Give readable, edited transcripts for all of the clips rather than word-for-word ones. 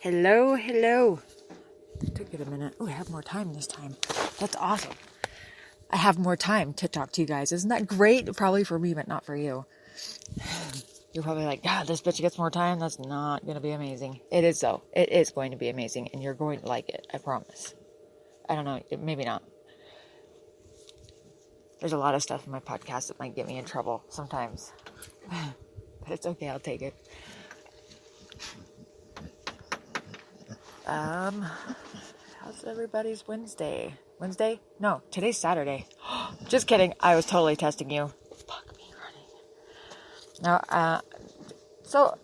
Hello. Took it a minute. Oh, I have more time this time. That's awesome. I have more time to talk to you guys. Isn't that great? Probably for me, but not for you. You're probably like, God, this bitch gets more time. That's not going to be amazing. It is, though. It is going to be amazing, and you're going to like it. I promise. I don't know. Maybe not. There's a lot of stuff in my podcast that might get me in trouble sometimes. But it's okay. I'll take it. How's everybody's Wednesday? Wednesday? No, today's Saturday. Just kidding. I was totally testing you. Fuck me running. Now, so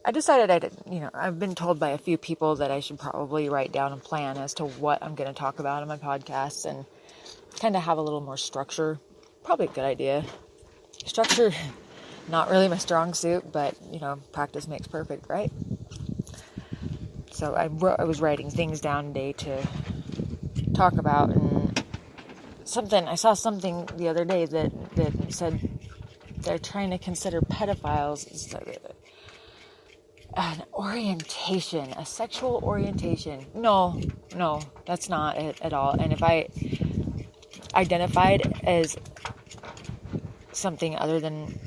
I decided I've been told by a few people that I should probably write down a plan as to what I'm going to talk about on my podcast and kind of have a little more structure. Probably a good idea. Structure, not really my strong suit, but, practice makes perfect, right? So I was writing things down today to talk about, and I saw something the other day that said they're trying to consider pedophiles an orientation, a sexual orientation. No, that's not it at all. And if I identified as something other than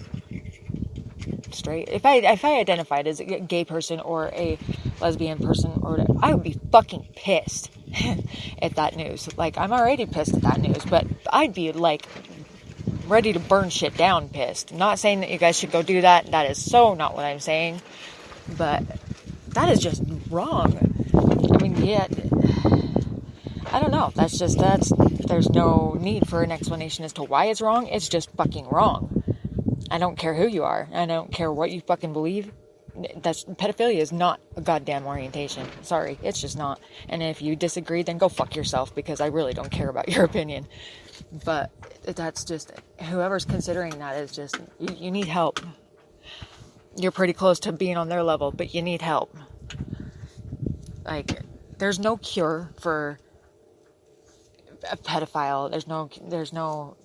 straight, if I identified as a gay person or a lesbian person or whatever, I would be fucking pissed at that news. Like, I'm already pissed at that news, but I'd be like ready to burn shit down pissed. Not saying that you guys should go do that. That is so not what I'm saying, but that is just wrong. I mean, I don't know. There's no need for an explanation as to why it's wrong. It's just fucking wrong. I don't care who you are. I don't care what you fucking believe. Pedophilia is not a goddamn orientation. Sorry, it's just not. And if you disagree, then go fuck yourself, because I really don't care about your opinion. But that's just, whoever's considering that is just, you need help. You're pretty close to being on their level, but you need help. Like, there's no cure for a pedophile. There's no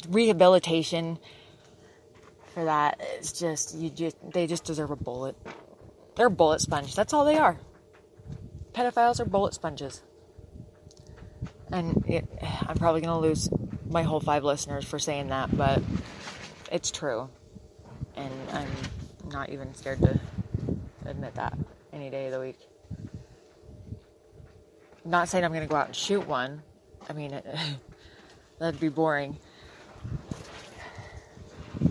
rehabilitation for that. It's just, they just deserve a bullet. They're a bullet sponge. That's all they are. Pedophiles are bullet sponges. And I'm probably going to lose my whole 5 listeners for saying that, but it's true. And I'm not even scared to admit that any day of the week. Not saying I'm going to go out and shoot one. I mean, that'd be boring.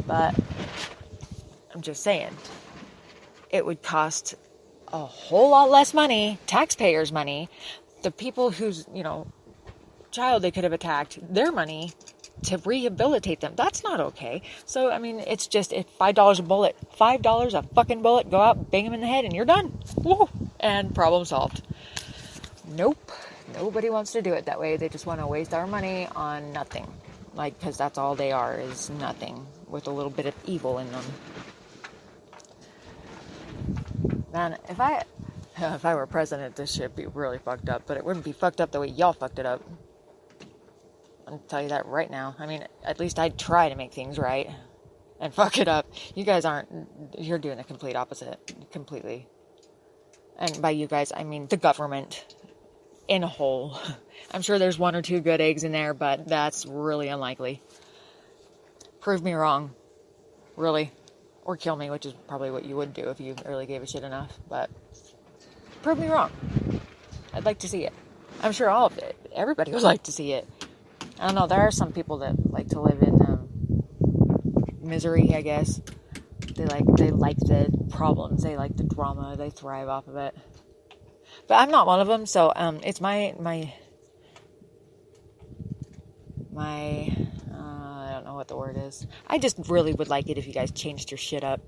But I'm just saying, it would cost a whole lot less money, taxpayers' money, the people whose, child they could have attacked, their money, to rehabilitate them. That's not okay. So, I mean, it's just $5 a bullet. $5 a fucking bullet. Go out, bang them in the head, and you're done. Woo! And problem solved. Nope. Nobody wants to do it that way. They just want to waste our money on nothing. Because that's all they are, is nothing, with a little bit of evil in them. Man, if I were president, this shit would be really fucked up. But it wouldn't be fucked up the way y'all fucked it up. I'll tell you that right now. I mean, at least I'd try to make things right and fuck it up. You guys you're doing the complete opposite. Completely. And by you guys, I mean the government in a whole. I'm sure there's 1 or 2 good eggs in there, but that's really unlikely. Prove me wrong. Really. Or kill me, which is probably what you would do if you really gave a shit enough. But prove me wrong. I'd like to see it. I'm sure everybody would like to see it. I don't know, there are some people that like to live in misery, I guess. They like the problems, they like the drama, they thrive off of it. But I'm not one of them, so it's my I don't know what the word is. I just really would like it if you guys changed your shit up.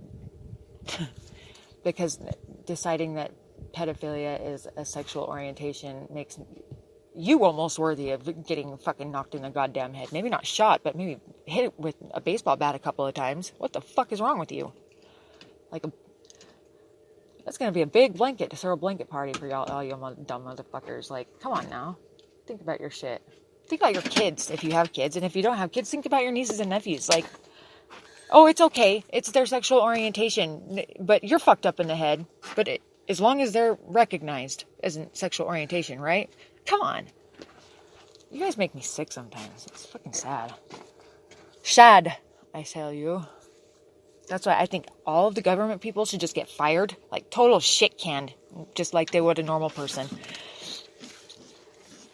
Because deciding that pedophilia is a sexual orientation makes you almost worthy of getting fucking knocked in the goddamn head. Maybe not shot, but maybe hit it with a baseball bat a couple of times. What the fuck is wrong with you? That's gonna be a big blanket to throw a blanket party for y'all, all you dumb motherfuckers. Like, come on now. Think about your shit. Think about your kids, if you have kids. And if you don't have kids, think about your nieces and nephews. Like, oh, it's okay. It's their sexual orientation. But you're fucked up in the head. But as long as they're recognized as a sexual orientation, right? Come on. You guys make me sick sometimes. It's fucking sad. Shad, I tell you. That's why I think all of the government people should just get fired. Like, total shit canned. Just like they would a normal person.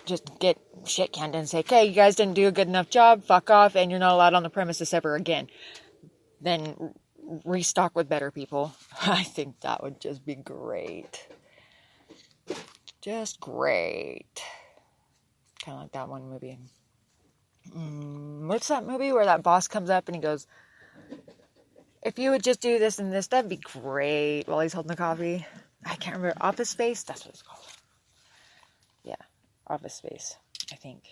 Just get shit canned and say, okay, you guys didn't do a good enough job. Fuck off. And you're not allowed on the premises ever again. Then restock with better people. I think that would just be great. Just great. Kind of like that one movie. What's that movie where that boss comes up and he goes, if you would just do this and this, that'd be great, while he's holding the coffee. I can't remember. Office Space? That's what it's called. Yeah. Office Space, I think.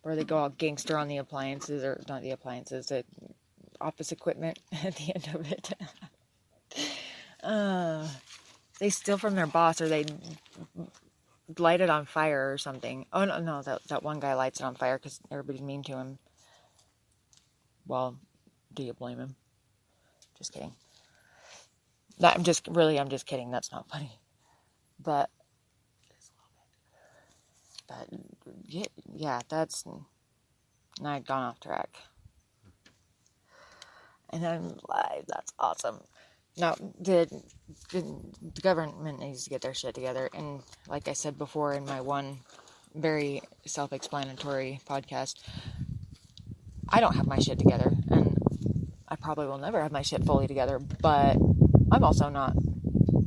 Where they go all gangster on the appliances, or not the appliances, the office equipment at the end of it. They steal from their boss, or they light it on fire or something. Oh, no, that one guy lights it on fire because everybody's mean to him. Well, do you blame him? Just kidding. I'm just kidding. That's not funny. But yeah, that's... And I had gone off track. And I'm live. That's awesome. Now, the government needs to get their shit together. And like I said before in my one very self-explanatory podcast, I don't have my shit together. And I probably will never have my shit fully together. But I'm also not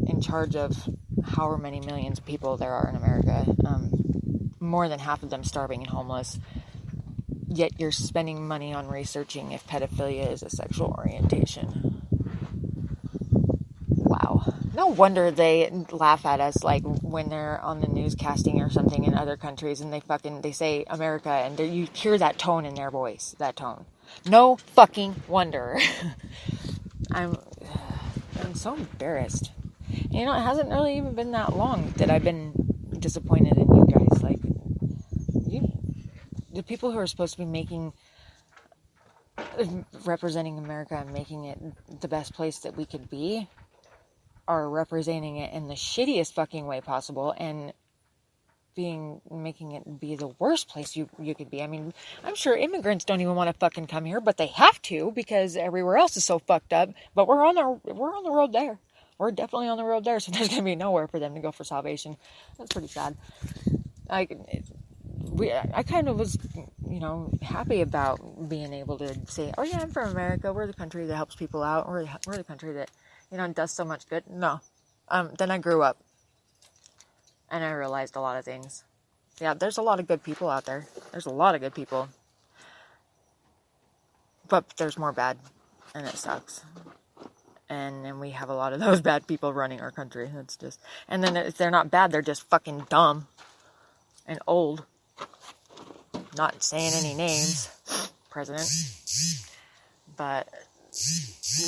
in charge of however many millions of people there are in America. More than half of them starving and homeless. Yet you're spending money on researching if pedophilia is a sexual orientation. Wow. No wonder they laugh at us, like when they're on the newscasting or something in other countries and they say America and you hear that tone in their voice, that tone. No fucking wonder. I'm so embarrassed. You know, it hasn't really even been that long that I've been disappointed in you guys. Like, the people who are supposed to be representing America and making it the best place that we could be, are representing it in the shittiest fucking way possible and making it be the worst place you could be. I mean, I'm sure immigrants don't even want to fucking come here, but they have to because everywhere else is so fucked up. But we're on the road there. We're definitely on the road there, so there's going to be nowhere for them to go for salvation. That's pretty sad. I kind of was, happy about being able to say, oh yeah, I'm from America. We're the country that helps people out. We're the country that, does so much good. No. Then I grew up and I realized a lot of things. Yeah, there's a lot of good people out there. There's a lot of good people. But there's more bad, and it sucks. And then we have a lot of those bad people running our country. That's just, and then if they're not bad, they're just fucking dumb and old. Not saying any names, President. But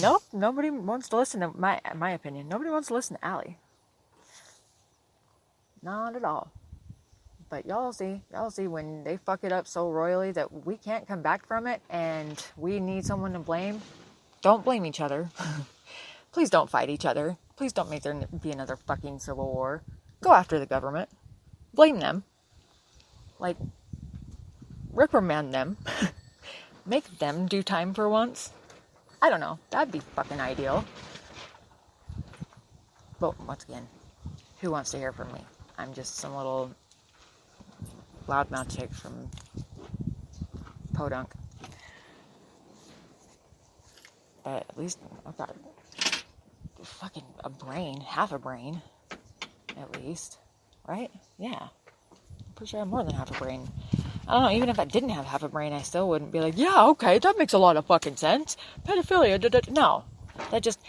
nope, nobody wants to listen to my opinion. Nobody wants to listen to Allie. Not at all. But y'all see when they fuck it up so royally that we can't come back from it and we need someone to blame. Don't blame each other. Please don't fight each other. Please don't make there be another fucking civil war. Go after the government. Blame them. Like, reprimand them. Make them do time for once. I don't know. That'd be fucking ideal. But once again, who wants to hear from me? I'm just some little loudmouth chick from Podunk. But at least I've got fucking a brain, half a brain, at least, right? Yeah, I'm pretty sure I have more than half a brain. I don't know, even if I didn't have half a brain, I still wouldn't be like, yeah, okay, that makes a lot of fucking sense. Pedophilia, no. That just,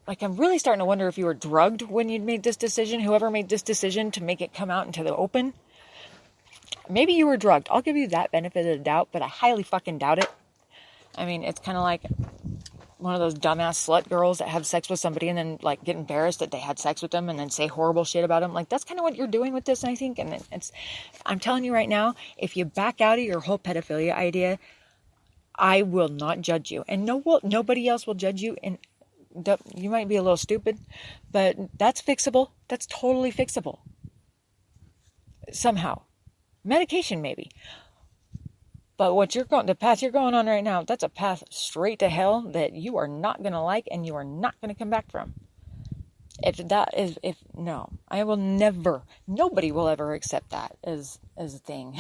like, I'm really starting to wonder if you were drugged when you made this decision, whoever made this decision to make it come out into the open. Maybe you were drugged. I'll give you that benefit of the doubt, but I highly fucking doubt it. I mean, it's kind of like one of those dumbass slut girls that have sex with somebody and then, like, get embarrassed that they had sex with them and then say horrible shit about them. Like, that's kind of what you're doing with this, I think. And I'm telling you right now, if you back out of your whole pedophilia idea, I will not judge you. And nobody else will judge you. And You might be a little stupid, but that's fixable. That's totally fixable. Somehow. Medication, maybe. But the path you're going on right now, that's a path straight to hell that you are not going to like and you are not going to come back from. No, I will never, nobody will ever accept that as a thing.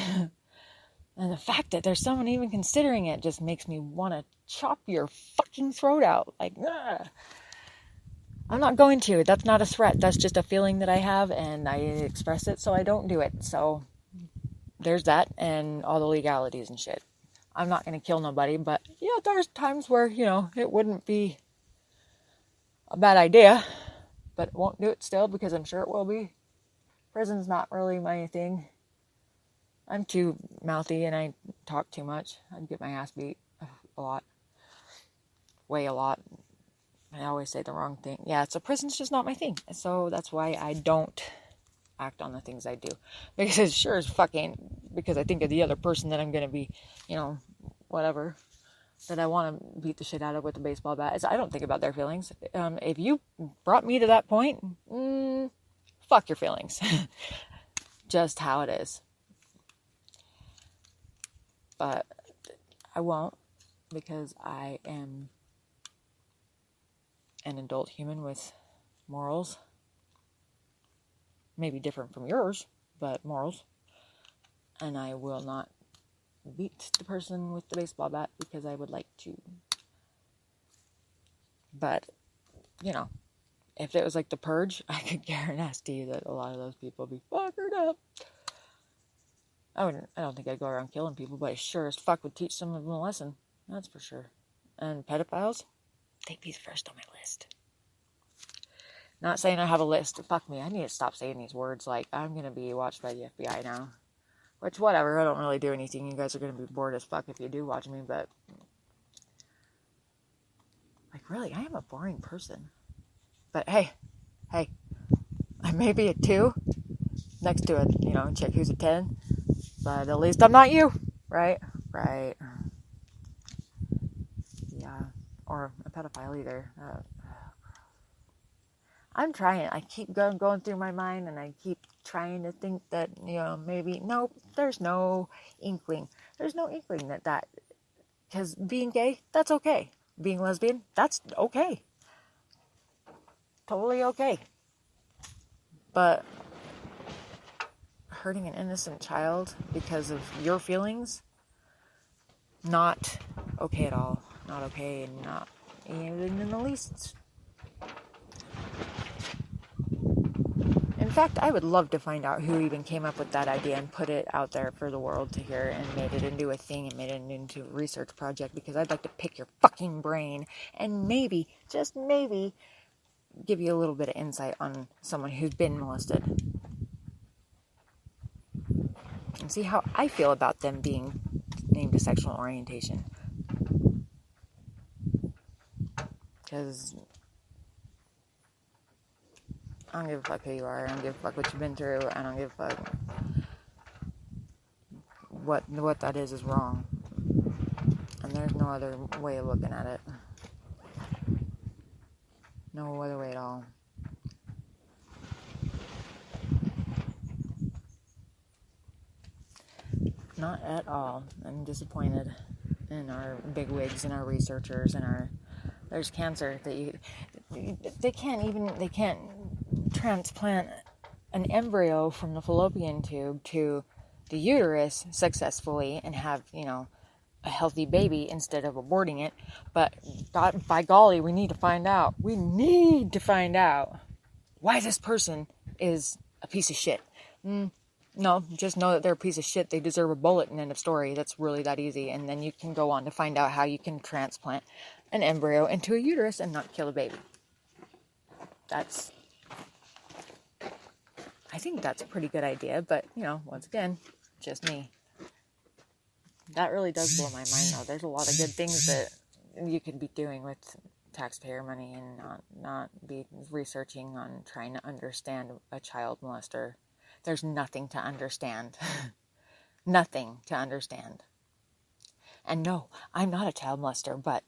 And the fact that there's someone even considering it just makes me want to chop your fucking throat out. Like, ugh. I'm not going to. That's not a threat. That's just a feeling that I have, and I express it, so I don't do it. So there's that, and all the legalities and shit. I'm not going to kill nobody, but yeah, there's times where, it wouldn't be a bad idea, but won't do it still because I'm sure it will be. Prison's not really my thing. I'm too mouthy and I talk too much. I'd get my ass beat a lot. Way a lot. I always say the wrong thing. Yeah, so prison's just not my thing. So that's why I don't act on the things I do. Because it sure as fucking, because I think of the other person that I'm going to be, whatever, that I want to beat the shit out of with a baseball bat. I don't think about their feelings. If you brought me to that point, fuck your feelings. Just how it is. But I won't, because I am an adult human with morals. Maybe different from yours, but morals. And I will not beat the person with the baseball bat because I would like to. But, if it was like the Purge, I could guarantee you that a lot of those people would be fuckered up. I don't think I'd go around killing people, but I sure as fuck would teach some of them a lesson. That's for sure. And pedophiles, they'd be the first on my list. Not saying I have a list. Fuck me. I need to stop saying these words like, I'm going to be watched by the FBI now. Which, whatever. I don't really do anything. You guys are going to be bored as fuck if you do watch me, but... Like, really, I am a boring person. But, hey. I may be a 2 next to a, chick who's a 10. But at least I'm not you. Right? Right. Yeah. Or a pedophile either. I'm trying. I keep going through my mind, and I keep trying to think that, maybe, nope, there's no inkling. There's no inkling that, because being gay, that's okay. Being lesbian, that's okay. Totally okay. But hurting an innocent child because of your feelings, not okay at all. Not okay, and not even in the least. In fact, I would love to find out who even came up with that idea and put it out there for the world to hear and made it into a thing and made it into a research project, because I'd like to pick your fucking brain and maybe, just maybe, give you a little bit of insight on someone who's been molested. And see how I feel about them being named a sexual orientation. Because I don't give a fuck who you are. I don't give a fuck what you've been through. I don't give a fuck what that is wrong. And there's no other way of looking at it. No other way at all. Not at all. I'm disappointed in our bigwigs and our researchers and there's cancer that they can't transplant an embryo from the fallopian tube to the uterus successfully and have, a healthy baby instead of aborting it. But by golly, we need to find out. We need to find out why this person is a piece of shit. No, just know that they're a piece of shit. They deserve a bullet and end of story. That's really that easy. And then you can go on to find out how you can transplant an embryo into a uterus and not kill a baby. I think that's a pretty good idea, but, once again, just me. That really does blow my mind, though. There's a lot of good things that you could be doing with taxpayer money and not be researching on trying to understand a child molester. There's nothing to understand. Nothing to understand. And no, I'm not a child molester, but